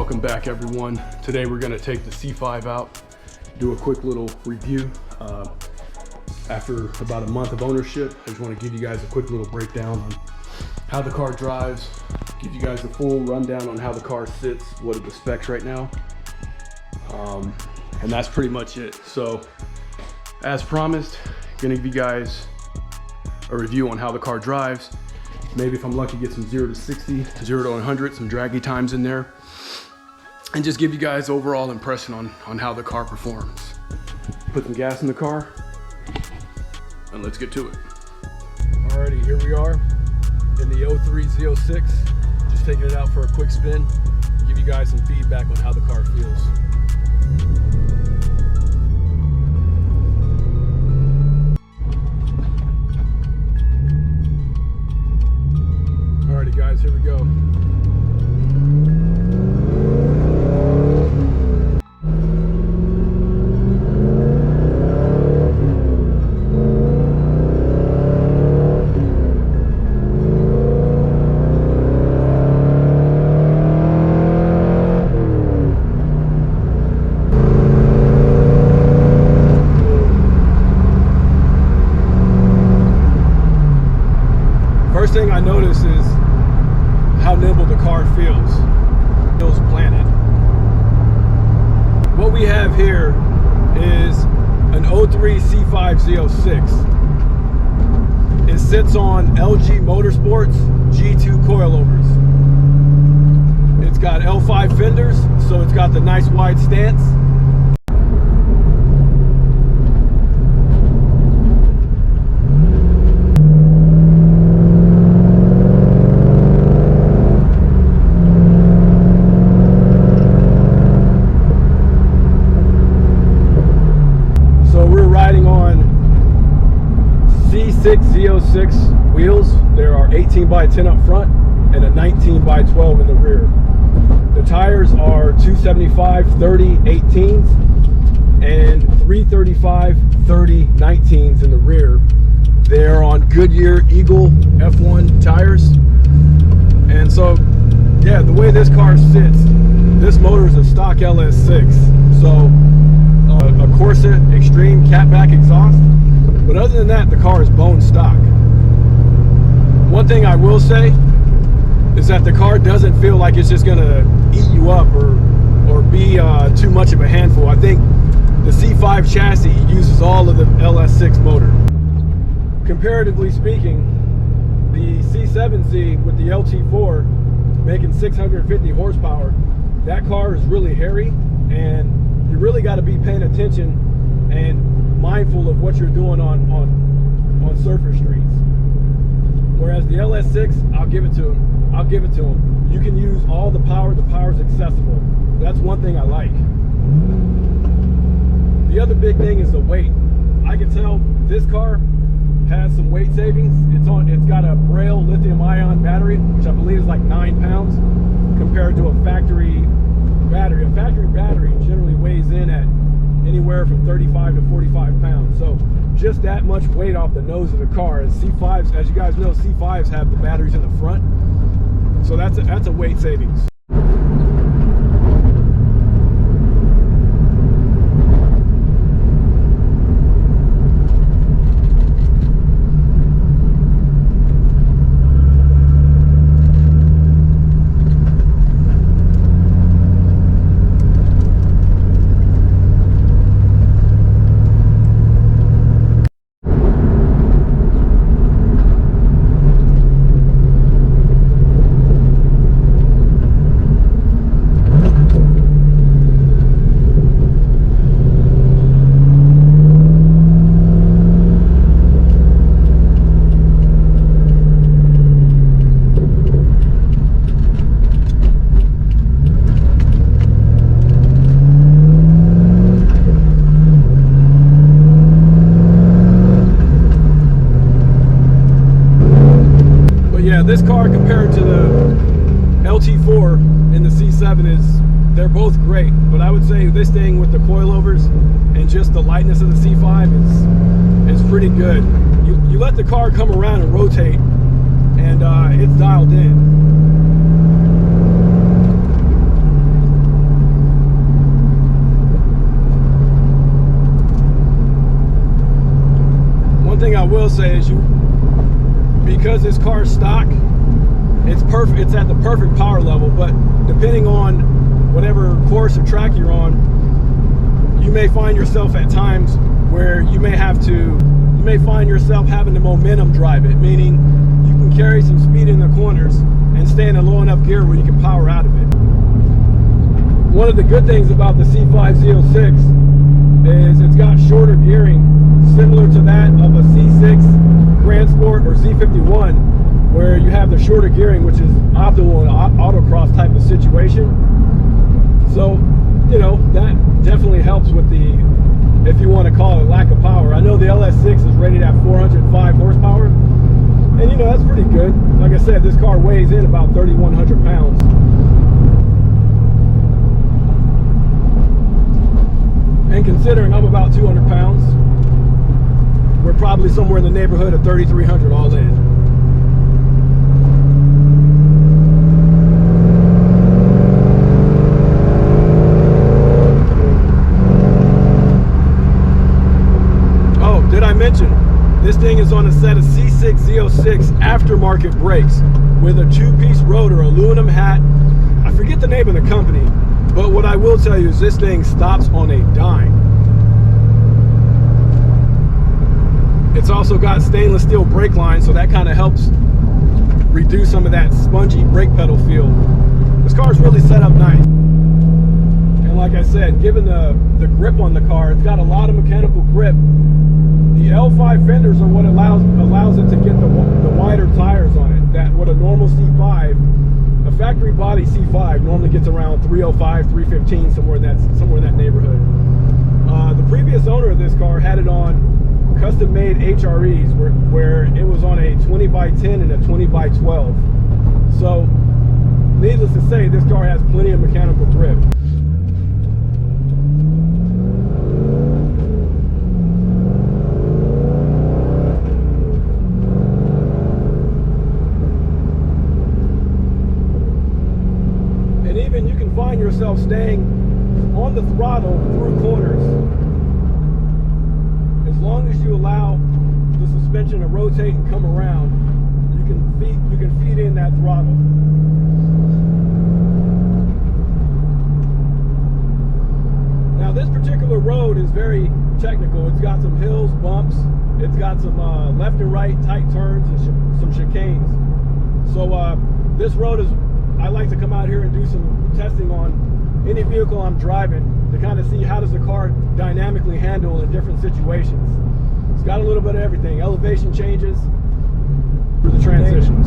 Welcome back, everyone. Today we're going to take the C5 out, do a quick little review. After about a month of ownership, I just want to give you guys a quick little breakdown on how the car drives, give you guys a full rundown on how the car sits, what are the specs right now, and that's pretty much it. So as promised, going to give you guys a review on how the car drives. Maybe if I'm lucky, get some 0 to 60, 0 to 100, some draggy times in there, and just give you guys overall impression on how the car performs. Put some gas in the car and let's get to it. Alrighty, here we are in the 0306. Just taking it out for a quick spin, give you guys some feedback on how the car feels. Alrighty guys, here we go. First thing I notice is how nimble the car feels. Feels planted. What we have here is an 03 C5Z06. It sits on LG Motorsports G2 coilovers. It's got L5 fenders, so it's got the nice wide stance. C5Z06 wheels. There are 18x10 up front and a 19x12 in the rear. The tires are 275/30 18s and 335/30 19s in the rear. They're on Goodyear Eagle F1 tires. And so, yeah, the way this car sits, this motor is a stock LS6. So a Corvette Extreme catback exhaust. But other than that, the car is bone stock. One thing I will say is that the car doesn't feel like it's just gonna eat you up or be too much of a handful. I think the C5 chassis uses all of the LS6 motor. Comparatively speaking, the C7Z with the LT4 making 650 horsepower, that car is really hairy, and you really got to be paying attention and mindful of what you're doing on surface streets. Whereas the LS6, I'll give it to him. You can use all the power. The power's accessible. That's one thing I like. The other big thing is the weight. I can tell this car has some weight savings. It's got a Braille lithium-ion battery, which I believe is like 9 pounds, compared to a factory battery. A factory battery generally weighs in at anywhere from 35 to 45 pounds. So just that much weight off the nose of the car. As C5s, as you guys know, C5s have the batteries in the front. So that's a weight savings. Yeah, this car compared to the LT4 and the C7 they're both great, but I would say this thing with the coilovers and just the lightness of the C5 is pretty good. You let the car come around and rotate, and it's dialed in. will say is because this car is stock, it's perfect. It's at the perfect power level, but depending on whatever course or track you're on, you may find yourself at times where you may find yourself having to momentum drive it, meaning you can carry some speed in the corners and stay in a low enough gear where you can power out of it. One of the good things about the C5Z06 is it's got shorter gearing, similar to that of a C6 Grand Sport or Z51, where you have the shorter gearing, which is optimal in an autocross type of situation. So, you know, that definitely helps with the, if you want to call it, lack of power. I know the LS6 is rated at 405 horsepower, and you know, that's pretty good. Like I said, this car weighs in about 3,100 pounds. And considering I'm about 200 pounds, we're probably somewhere in the neighborhood of 3,300 all in. Did I mention this thing is on a set of C6Z06 aftermarket brakes with a 2-piece rotor, aluminum hat. I forget the name of the company, but what I will tell you is this thing stops on a dime. It's also got stainless steel brake lines, so that kind of helps reduce some of that spongy brake pedal feel. This car is really set up nice. And like I said, given the grip on the car, it's got a lot of mechanical grip. The L5 fenders are what allows it to get the wider tires on it. That what a normal C5, a factory body C5 normally gets around 305, 315, somewhere in that neighborhood. The previous owner of this car had it on custom-made HREs, where it was on a 20x10 and a 20x12. So, needless to say, this car has plenty of mechanical grip. You can find yourself staying on the throttle through corners as long as you allow the suspension to rotate and come around. You can feed in that throttle. Now this particular road is very technical. It's got some hills, bumps. It's got some left and right tight turns and some chicanes. So this road is, I like to come out here and do some testing on any vehicle I'm driving to kind of see how does the car dynamically handle in different situations. It's got a little bit of everything, elevation changes for the transitions.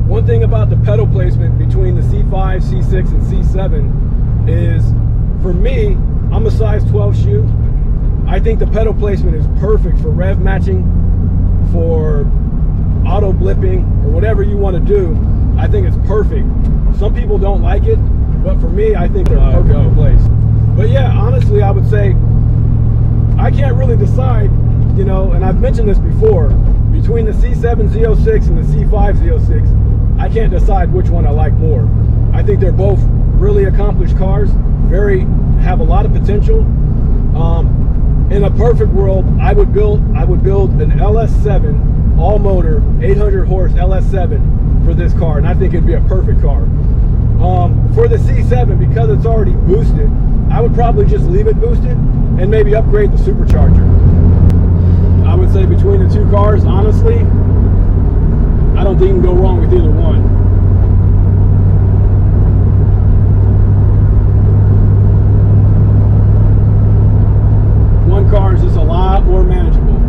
One thing about the pedal placement between the C5, C6, and C7 is, for me, I'm a size 12 shoe. I think the pedal placement is perfect for rev matching, for auto blipping, or whatever you want to do. I think it's perfect. Some people don't like it, but for me, I think they're perfect place. But yeah, honestly, I would say I can't really decide, you know, and I've mentioned this before, between the C7Z06 and the C5Z06, I can't decide which one I like more. I think they're both really accomplished cars, have a lot of potential. In a perfect world, I would build an LS7 all motor 800 horse LS7 for this car, and I think it'd be a perfect car. For the C7, because it's already boosted, I would probably just leave it boosted and maybe upgrade the supercharger. I would say between the two cars, honestly, I don't think you can go wrong with either one. One car is just a lot more manageable.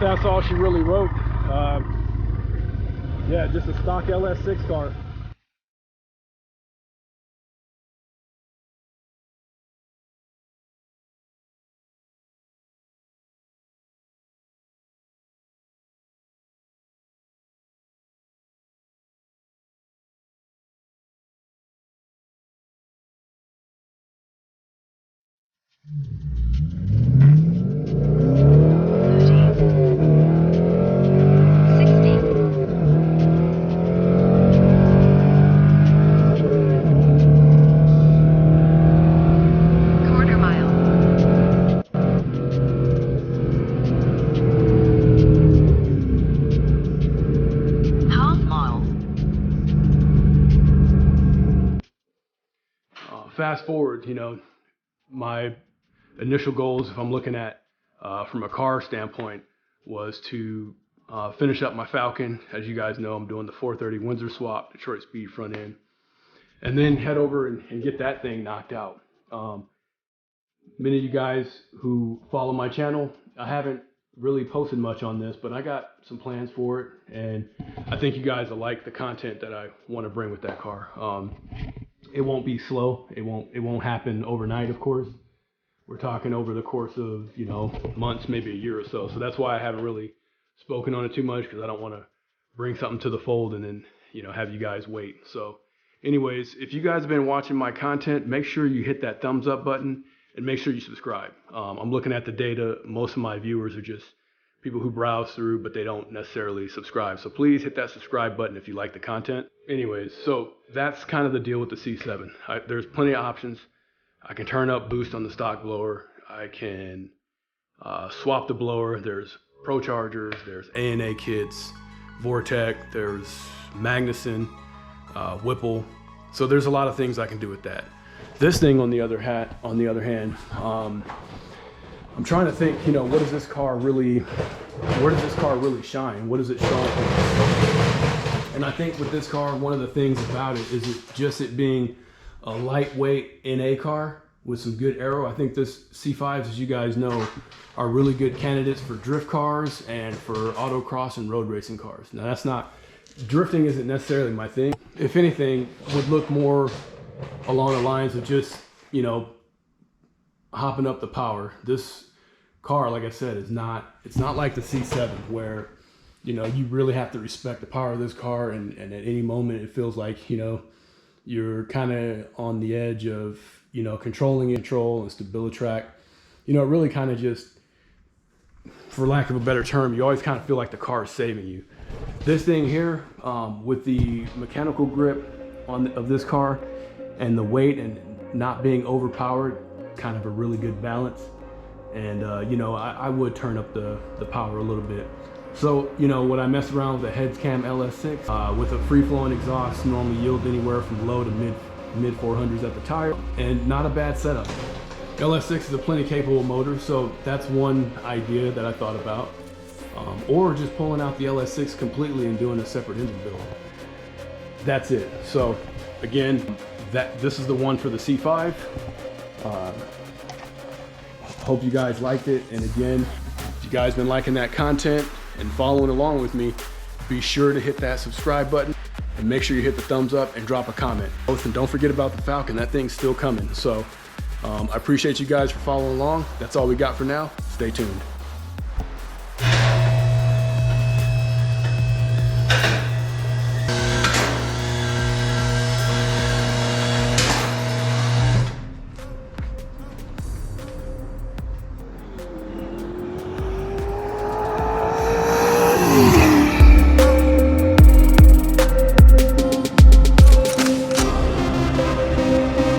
that's all she really wrote. Yeah, just a stock LS6 car. Fast forward, you know, my initial goals, if I'm looking at from a car standpoint, was to finish up my Falcon. As you guys know, I'm doing the 430 Windsor swap, Detroit Speed front end, and then head over and get that thing knocked out. Many of you guys who follow my channel, I haven't really posted much on this, but I got some plans for it, and I think you guys will like the content that I want to bring with that car. It won't be slow. It won't happen overnight, of course. We're talking over the course of, you know, months, maybe a year or so. So that's why I haven't really spoken on it too much, because I don't want to bring something to the fold and then, you know, have you guys wait. So anyways, if you guys have been watching my content, make sure you hit that thumbs up button and make sure you subscribe. I'm looking at the data. Most of my viewers are just people who browse through, but they don't necessarily subscribe. So please hit that subscribe button if you like the content. Anyways, so that's kind of the deal with the C7. There's plenty of options. I can turn up boost on the stock blower. I can swap the blower. There's Pro Chargers, there's A&A kits, Vortec, there's Magnuson, Whipple. So there's a lot of things I can do with that. This thing, on the other hand, I'm trying to think, you know, where does this car really shine? What does it show? And I think with this car, one of the things about it is it being a lightweight NA car with some good aero. I think this C5s, as you guys know, are really good candidates for drift cars and for autocross and road racing cars. Now drifting isn't necessarily my thing. If anything, would look more along the lines of just, you know, hopping up the power. This car, like I said, it's not like the C7 where, you know, you really have to respect the power of this car, and at any moment it feels like, you know, you're kind of on the edge of, you know, controlling control and StabiliTrak. You know, it really kind of just, for lack of a better term, you always kind of feel like the car is saving you. This thing here, with the mechanical grip of this car and the weight and not being overpowered, kind of a really good balance. And you know, I would turn up the power a little bit. So, you know, when I mess around with a heads cam LS6 with a free-flowing exhaust, normally yield anywhere from low to mid 400s at the tire, and not a bad setup. LS6 is a plenty capable motor, so that's one idea that I thought about. Or just pulling out the LS6 completely and doing a separate engine build. That's it. So again, this is the one for the C5. Hope you guys liked it. And again, if you guys been liking that content and following along with me, be sure to hit that subscribe button and make sure you hit the thumbs up and drop a comment. And don't forget about the Falcon. That thing's still coming. So I appreciate you guys for following along. That's all we got for now. Stay tuned.